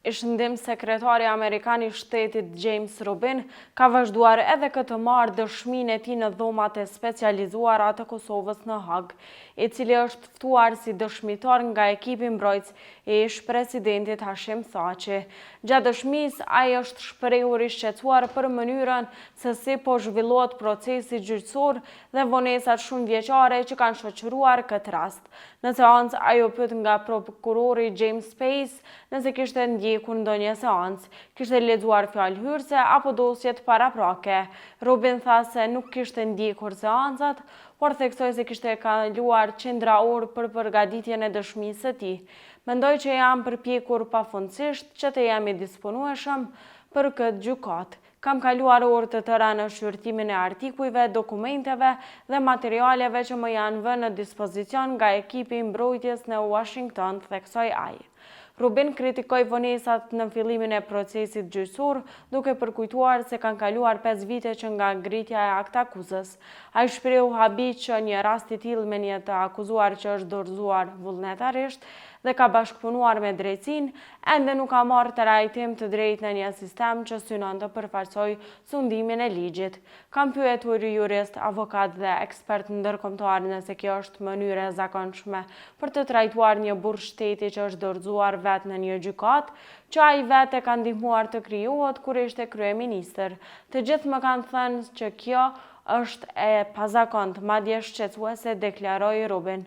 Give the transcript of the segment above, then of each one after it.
Ishëndim sekretari Amerikan i Shtetit James Robin ka vazhduar edhe këtë marrë dëshminë e tij në dhomat e specializuara të Kosovës në Hag, i cili është ftuar si dëshmitar nga ekipi mbrojtës i ish-presidentit Hashim Thaçi. Gjatë dëshmisë, ai është shprehur i shqetësuar për mënyrën se si po zhvillohet procesi gjyqësor dhe vonesat shumë vjeçare që kanë shoqëruar këtë rast. Në seancë, ai u pyet nga prokurori James Pace nëse kishte ndjekur ndonjë seancë, kishte lexuar fjalë hyrëse apo dosjet paraprake. Robin tha se nuk kishte ndjekur seancat, por theksoi se kishte kaluar qindra orë për përgatitjen e dëshmisë së tij. Mendoj që jam përpjekur pafundësisht që të jam i disponueshëm për këtë gjykatë. Kam kaluar orë të tëra në shqyrtimin e artikujve, dokumenteve dhe materialeve që më janë vënë në dispozicion nga ekipi i mbrojtjes në Washington, theksoi ai. Robin kritikoi vonesat në fillimin e procesit gjyqësor, duke përkujtuar se kanë kaluar 5 vite që nga ngritja e aktakuzës. Ai shprehu habi që një rast i tillë me një të akuzuar që është dorëzuar vullnetarisht dhe ka bashkëpunuar me drejtsinë, ende nuk ka marrë trajtim të drejtë në një sistem që synon të përfaqësojë sundimin e ligjit. Kam pyetur jurist, avokat dhe ekspert ndërkombëtar nëse kjo është mënyrë e zakonshme për të trajtuar një burr shteti që është dorëzuar vetë në një gjykatë, që ai vetë e ka ndihmuar të krijohet kur ishte kryeministër. Të gjithë më kanë thënë që kjo është e pazakontë, madje shqetësuese, deklaroi Robin.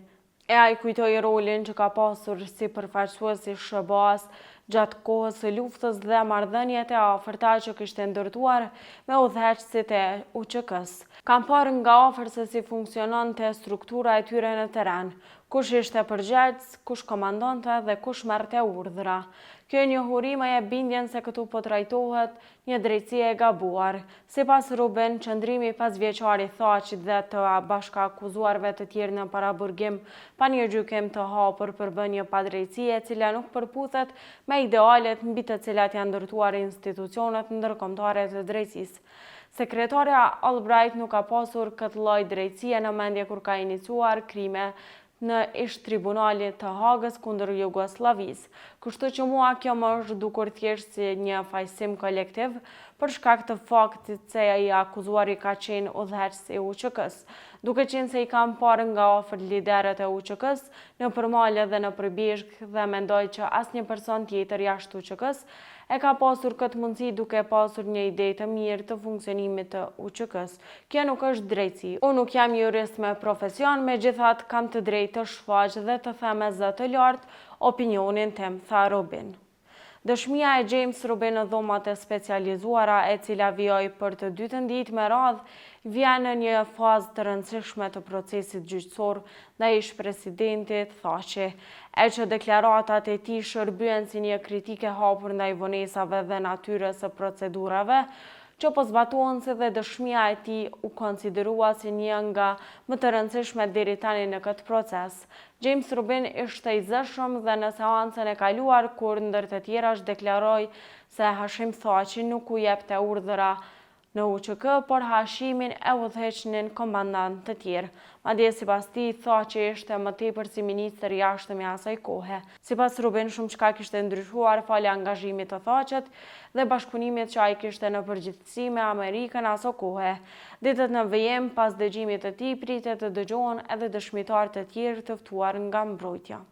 Ai kujtoi rolin që ka pasur si përfaqësues i SBA-s gjatë kohës së luftës dhe marrëdhëniet e afërta që kishte ndërtuar me udhëheqësit e UÇK-s. Kam parë nga afër se si funksiononte struktura e tyre në terren, kush ishte përgjegjës, kush komandonte dhe kush merrte urdhra. Kjo njohuri më jep bindjen se këtu po trajtohet një drejtësi e gabuar. Sipas Robin, qëndrimi 5 vjeçar i Thaçit dhe të bashkëakuzuarve të tjerë në paraburgim pa një gjykim të hapur përbën një padrejtësie e cila nuk përputhet me idealet mbi të cilat janë ndërtuar institucionet ndërkombëtare të drejtësisë. Sekretarja Albright nuk ka pasur këtë lloj drejtësie në mendje kur ka iniciuar krime në ish-tribunalit të Hagës kundër Jugosllavisë. Kështu që mua kjo më është dukur thjesht si një fajsim kolektiv për shkak të faktit se ai akuzuari ka qenë udhëheqës i UÇK-s. Duke qenë se i kam parë nga afër liderët e UÇK-s në përmale dhe në përbishk dhe mendoj që asnjë person tjetër jashtë UÇK-s e ka pasur këtë mundësi duke pasur një ide të mirë të funksionimit të UÇK-s. Kjo nuk është drejtësi. Unë nuk jam jurist me profesion, megjithatë kam të drejtë të shfaq dhe të them me zë të lartë opinionin tim, tha Robin. Dëshmia e James Robin në dhomat e specializuara, e cila vijoi për të dytën ditë me radhë, vjen në një fazë të rëndësishme të procesit gjyqësor ndaj ish-presidentit Thaçi, e që deklaratat e tij shërbyen si një kritike e hapur ndaj vonesave dhe natyrës së procedurave që po zbatohen, se dhe dëshmia e tij u konsiderua si një nga më të rëndësishmet deri tani në këtë proces. James Robin ishte i zëshëm dhe në seancën e kaluar, kur ndër të tjerash deklaroi se Hashim Thaçi nuk u jepte urdhra në UÇK, por Hashimin e udhëheqnin komandant të tjerë. Madje sipas tij, Thaçi ishte më tepër si ministër i jashtëm i asaj kohe. Sipas Robin, shumë çka kishte ndryshuar falë angazhimit të Thaçit dhe bashkëpunimit që ai kishte në përgjithësi me Amerikën aso kohe. Ditët në vijim pas dëgjimit të tij pritet të dëgjohen edhe dëshmitar të tjerë të ftuar nga mbrojtja.